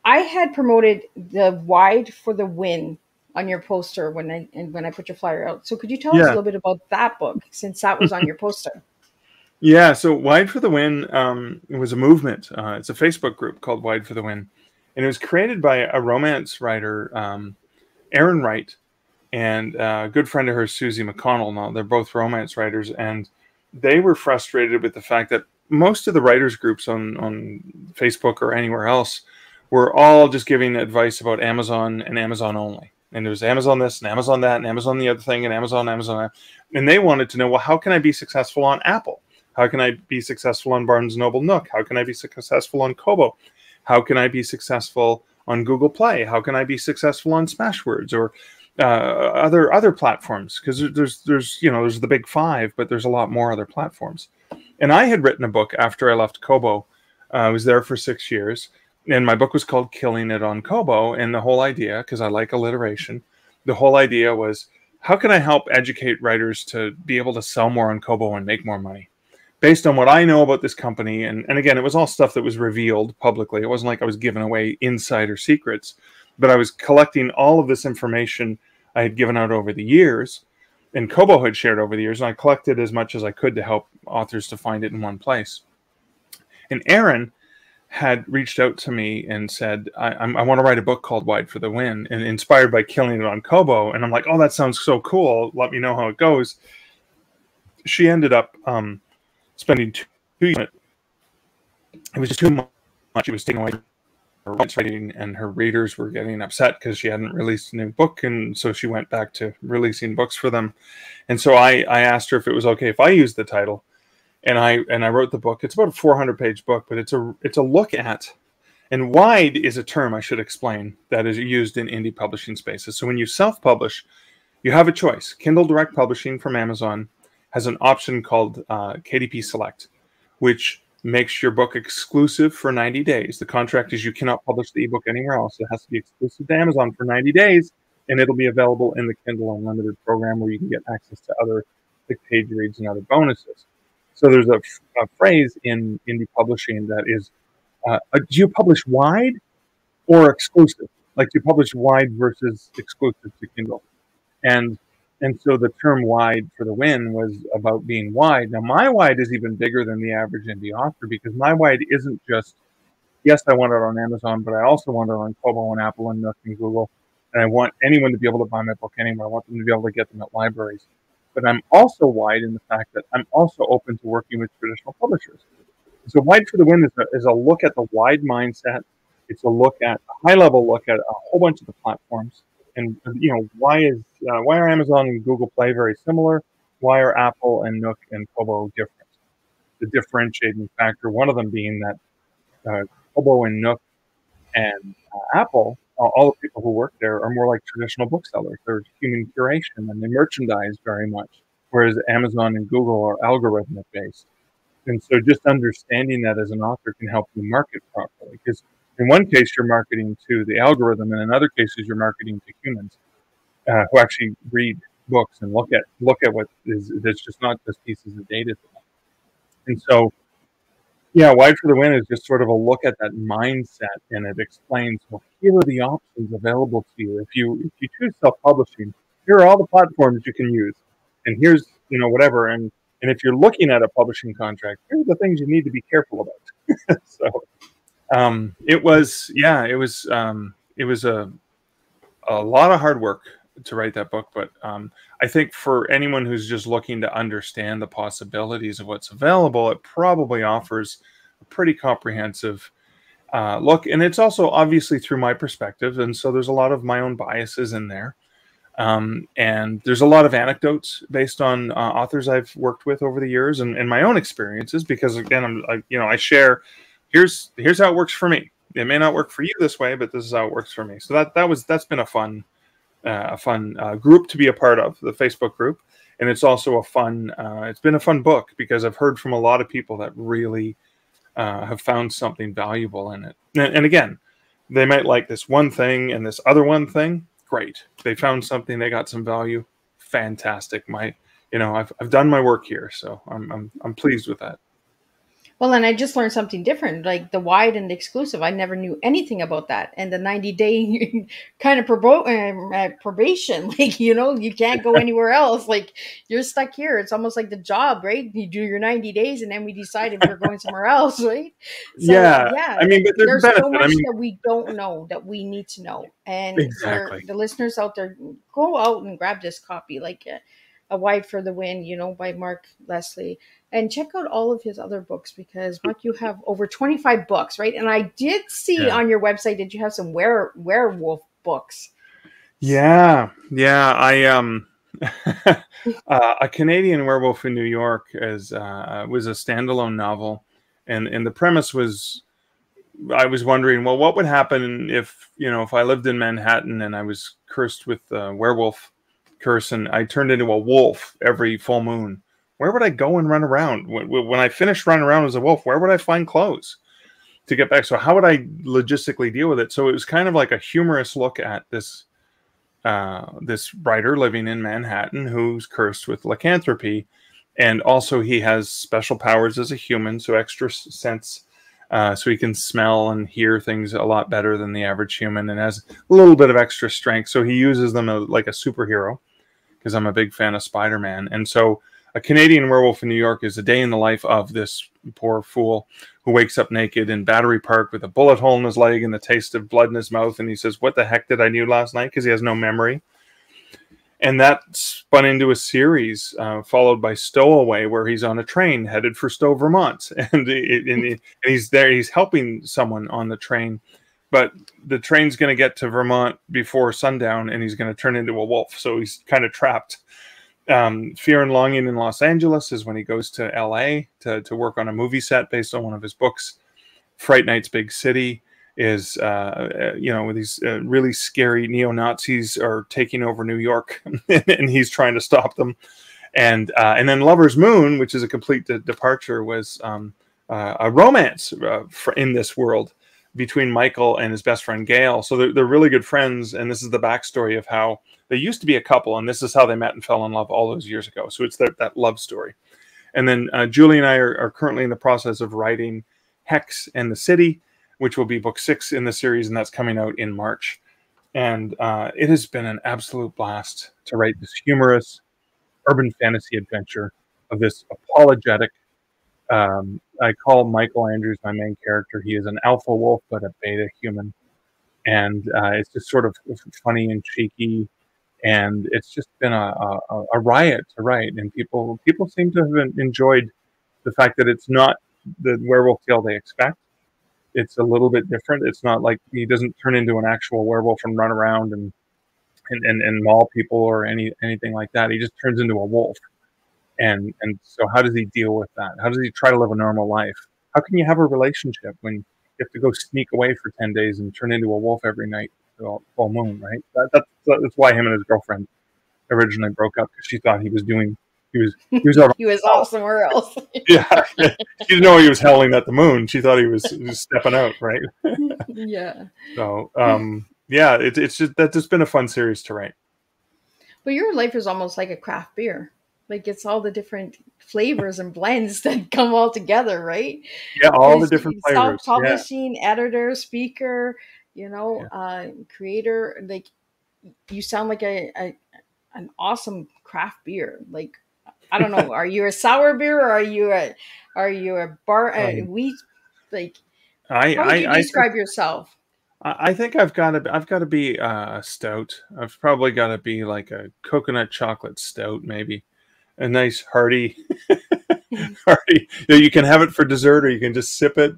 I had promoted the Wide for the Win on your poster when I put your flyer out. So could you tell us a little bit about that book, since that was on your poster? Yeah, so Wide for the Win was a movement. It's a Facebook group called Wide for the Win. And it was created by a romance writer, Erin Wright, and a good friend of hers, Susie McConnell. Now, they're both romance writers, and they were frustrated with the fact that most of the writers groups on Facebook or anywhere else were all just giving advice about Amazon and Amazon only. And there was Amazon this and Amazon that and Amazon the other thing and Amazon that. And they wanted to know, well, how can I be successful on Apple? How can I be successful on Barnes & Noble Nook? How can I be successful on Kobo? How can I be successful on Google Play? How can I be successful on Smashwords or other platforms? Because there's the big five, but there's a lot more other platforms. And I had written a book after I left Kobo. I was there for 6 years, and my book was called Killing It on Kobo. And the whole idea, because I like alliteration, the whole idea was, how can I help educate writers to be able to sell more on Kobo and make more money? Based on what I know about this company, and again, it was all stuff that was revealed publicly. It wasn't like I was giving away insider secrets, but I was collecting all of this information I had given out over the years, and Kobo had shared over the years, and I collected as much as I could to help authors to find it in one place. And Erin had reached out to me and said, I want to write a book called Wide for the Win, and inspired by Killing It on Kobo. And I'm like, oh, that sounds so cool. Let me know how it goes. She ended up spending 2 years. It was just too much. She was taking away her rights writing, and her readers were getting upset because she hadn't released a new book, and so she went back to releasing books for them. And so I asked her if it was okay if I used the title, and I wrote the book. It's about a 400-page book, but it's a look at, and wide is a term I should explain that is used in indie publishing spaces. So when you self-publish, you have a choice. Kindle Direct Publishing from Amazon has an option called KDP Select, which makes your book exclusive for 90 days. The contract is you cannot publish the ebook anywhere else. It has to be exclusive to Amazon for 90 days, and it'll be available in the Kindle Unlimited program where you can get access to other page reads and other bonuses. So there's a phrase in indie publishing that is, do you publish wide or exclusive? Like, do you publish wide versus exclusive to Kindle? And so the term Wide for the Win was about being wide. Now, my wide is even bigger than the average indie author, because my wide isn't just, yes, I want it on Amazon, but I also want it on Kobo and Apple and Nook and Google. And I want anyone to be able to buy my book anywhere. I want them to be able to get them at libraries. But I'm also wide in the fact that I'm also open to working with traditional publishers. So Wide for the Win is a look at the wide mindset. It's a look at a high-level look at a whole bunch of the platforms. And, why are Amazon and Google Play very similar? Why are Apple and Nook and Kobo different? The differentiating factor, one of them being that Kobo and Nook and Apple, all the people who work there are more like traditional booksellers. They're human curation, and they merchandise very much, whereas Amazon and Google are algorithmic based. And so just understanding that as an author can help you market properly, because in one case, you're marketing to the algorithm, and in other cases, you're marketing to humans. who actually read books and look at what is. It's just not just pieces of data. And so, yeah, Wide for the Win is just sort of a look at that mindset, and it explains, well, here are the options available to you. If you choose self-publishing, here are all the platforms you can use, and here's whatever. And if you're looking at a publishing contract, here are the things you need to be careful about. So it was a lot of hard work to write that book, but I think for anyone who's just looking to understand the possibilities of what's available, it probably offers a pretty comprehensive look. And it's also obviously through my perspective, and so there's a lot of my own biases in there. And there's a lot of anecdotes based on authors I've worked with over the years, and my own experiences, because again, I share, here's how it works for me. It may not work for you this way, but this is how it works for me. So that's been a fun group to be a part of, the Facebook group. And it's also it's been a fun book, because I've heard from a lot of people that really have found something valuable in it. And again, they might like this one thing and this other one thing. Great. They found something, they got some value. Fantastic. I've done my work here, so I'm pleased with that. Well, and I just learned something different, like the wide and the exclusive. I never knew anything about that. And the 90-day kind of probation, like, you can't go anywhere else. Like, you're stuck here. It's almost like the job, right? You do your 90 days and then we decide if we're going somewhere else, right? So, yeah. I mean, but there's so much that we don't know that we need to know. And exactly. For the listeners out there, go out and grab this copy, like A Wide for the Win, by Mark Leslie. And check out all of his other books, because, Mark, you have over 25 books, right? And I did see on your website that you have some werewolf books. Yeah. I A Canadian Werewolf in New York was a standalone novel, and the premise was, I was wondering, well, what would happen if I lived in Manhattan and I was cursed with a werewolf curse, and I turned into a wolf every full moon. Where would I go and run around? When I finished running around as a wolf, where would I find clothes to get back? So how would I logistically deal with it? So it was kind of like a humorous look at this writer living in Manhattan who's cursed with lycanthropy. And also he has special powers as a human, so extra sense, so he can smell and hear things a lot better than the average human, and has a little bit of extra strength. So he uses them like a superhero, because I'm a big fan of Spider-Man. And so A Canadian Werewolf in New York is a day in the life of this poor fool who wakes up naked in Battery Park with a bullet hole in his leg and the taste of blood in his mouth. And he says, what the heck did I do last night? Because he has no memory. And that spun into a series followed by Stowaway, where he's on a train headed for Stowe, Vermont. And he's there. He's helping someone on the train. But the train's going to get to Vermont before sundown, and he's going to turn into a wolf. So he's kind of trapped. Fear and Longing in Los Angeles is when he goes to LA to work on a movie set based on one of his books. Fright Night's Big City is, with these really scary neo-Nazis are taking over New York and he's trying to stop them. And then Lover's Moon, which is a complete departure, was a romance in this world between Michael and his best friend Gail. So they're really good friends, and this is the backstory of how they used to be a couple, and this is how they met and fell in love all those years ago. So it's that love story. And then Julie and I are currently in the process of writing Hex and the City, which will be book 6 in the series, and that's coming out in March. And it has been an absolute blast to write this humorous urban fantasy adventure of this apologetic, I call Michael Andrews my main character. He is an alpha wolf, but a beta human. And it's just sort of funny and cheeky. And it's just been a riot to write. And people seem to have enjoyed the fact that it's not the werewolf tale they expect. It's a little bit different. It's not like he doesn't turn into an actual werewolf and run around and maul people or anything like that. He just turns into a wolf. And so how does he deal with that? How does he try to live a normal life? How can you have a relationship when you have to go sneak away for 10 days and turn into a wolf every night, full moon, right? That's why him and his girlfriend originally broke up, because she thought he was out he was off somewhere else. Yeah. She didn't know he was howling at the moon. She thought he was stepping out, right? Yeah. So, it's just been a fun series to write. But your life is almost like a craft beer. Like it's all the different flavors and blends that come all together, right? Yeah, all the Because different flavors. Yeah, self-publishing, editor, speaker, yeah. creator, like you sound like an awesome craft beer. Like I don't know, are you a sour beer or are you a bar Um, wheat? Like I, how would you I, I think describe yourself? I think I've got to be a stout. I've probably got to be like a coconut chocolate stout, maybe a nice hearty, hearty. You can have it for dessert, or you can just sip it.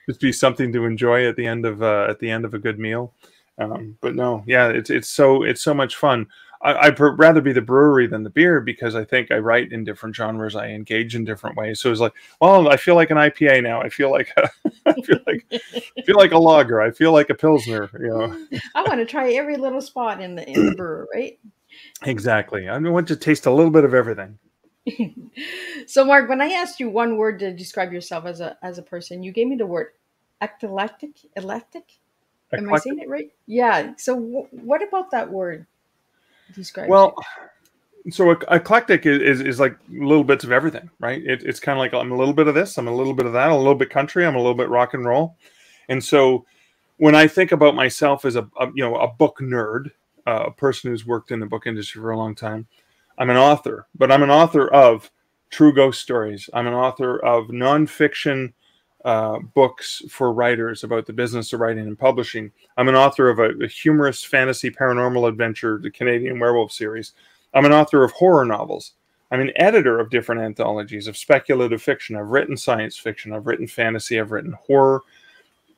Just be something to enjoy at the end of a good meal. But no, yeah, it's so much fun. I'd rather be the brewery than the beer because I think I write in different genres. I engage in different ways. So it's like, well, I feel like an IPA now. I feel like I feel like a lager. I feel like a pilsner. You know, I want to try every little spot in the brewer, right? exactly. I want to taste a little bit of everything. So, Mark, when I asked you one word to describe yourself as a person, you gave me the word eclectic. Eclectic? Am I Eclectic. saying it right? Yeah. So, what about that word describes you? Well, so eclectic is like little bits of everything, right? It's kind of like I'm a little bit of this, I'm a little bit of that, I'm a little bit country, I'm a little bit rock and roll. And so when I think about myself as a book nerd, a person who's worked in the book industry for a long time, I'm an author, but I'm an author of true ghost stories. I'm an author of nonfiction books for writers about the business of writing and publishing. I'm an author of a humorous fantasy paranormal adventure, the Canadian Werewolf series. I'm an author of horror novels. I'm an editor of different anthologies of speculative fiction. I've written science fiction. I've written fantasy. I've written horror.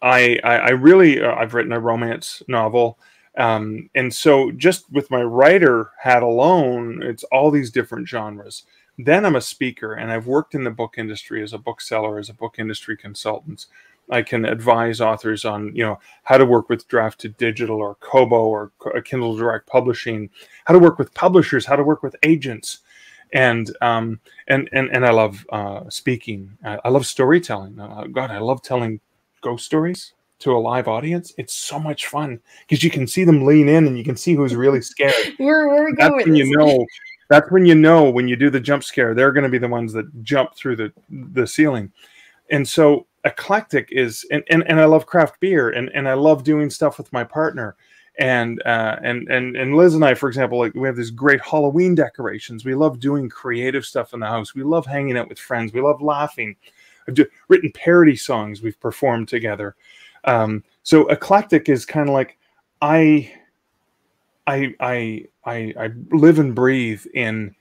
I really I've written a romance novel, and so just with my writer hat alone, it's all these different genres. Then I'm a speaker, and I've worked in the book industry as a bookseller, as a book industry consultant. I can advise authors on how to work with draft to digital or Kobo or Kindle Direct Publishing, how to work with publishers, how to work with agents, and I love speaking. I love storytelling. God, I love telling ghost stories to a live audience. It's so much fun because you can see them lean in and you can see who's really scared. Where are we That's going with when this? you know. That's when you know when you do the jump scare, they're going to be the ones that jump through the ceiling. And so eclectic is, and I love craft beer, and I love doing stuff with my partner. And Liz and I, for example, like we have these great Halloween decorations. We love doing creative stuff in the house. We love hanging out with friends. We love laughing. I've written parody songs we've performed together. So eclectic is kind of like I live and breathe in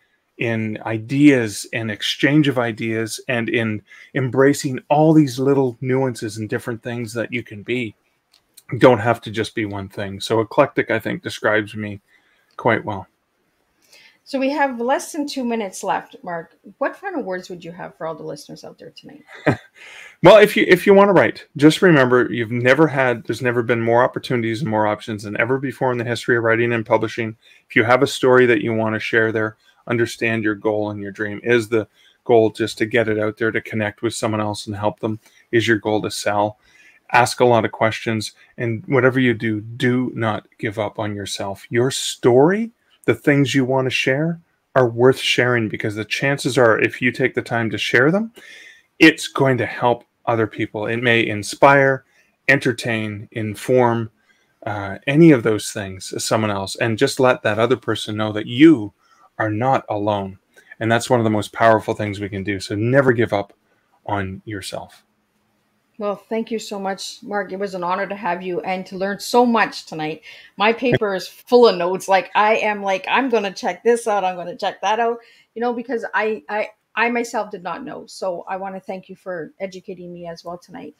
ideas and exchange of ideas and in embracing all these little nuances and different things that you can be. Don't have to just be one thing. So eclectic, I think, describes me quite well. So we have less than 2 minutes left, Mark. What final words would you have for all the listeners out there tonight? Well, if you want to write, just remember there's never been more opportunities and more options than ever before in the history of writing and publishing. If you have a story that you want to share there, understand your goal and your dream. Is the goal just to get it out there, to connect with someone else and help them? Is your goal to sell? Ask a lot of questions, and whatever you do, do not give up on yourself. Your story, the things you want to share, are worth sharing because the chances are, if you take the time to share them, it's going to help other people. It may inspire, entertain, inform, any of those things as someone else, and just let that other person know that you are not alone. And that's one of the most powerful things we can do. So never give up on yourself. Well, thank you so much, Mark. It was an honor to have you and to learn so much tonight. My paper is full of notes. I'm going to check this out. I'm going to check that out, because I myself did not know. So I want to thank you for educating me as well tonight.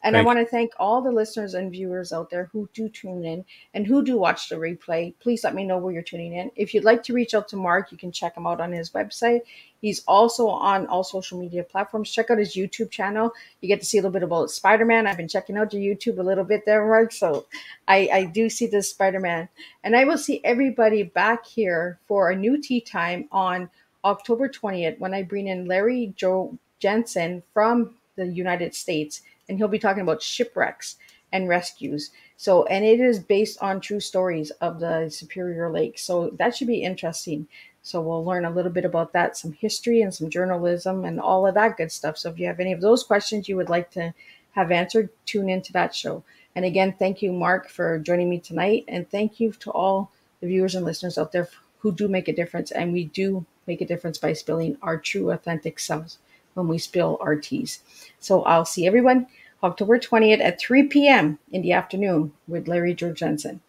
And I want to thank all the listeners and viewers out there who do tune in and who do watch the replay. Please let me know where you're tuning in. If you'd like to reach out to Mark, you can check him out on his website. He's also on all social media platforms. Check out his YouTube channel. You get to see a little bit about Spider-Man. I've been checking out your YouTube a little bit there, Mark. So I do see this Spider-Man. And I will see everybody back here for a new tea time on October 20th when I bring in Larry Joe Jensen from the United States. And he'll be talking about shipwrecks and rescues. So, and it is based on true stories of the Superior Lake. So that should be interesting. So we'll learn a little bit about that, some history and some journalism and all of that good stuff. So if you have any of those questions you would like to have answered, tune into that show. And again, thank you, Mark, for joining me tonight. And thank you to all the viewers and listeners out there who do make a difference. And we do make a difference by spilling our true, authentic selves when we spill our teas. So I'll see everyone October 20th at 3 p.m. in the afternoon with Larry George Jensen.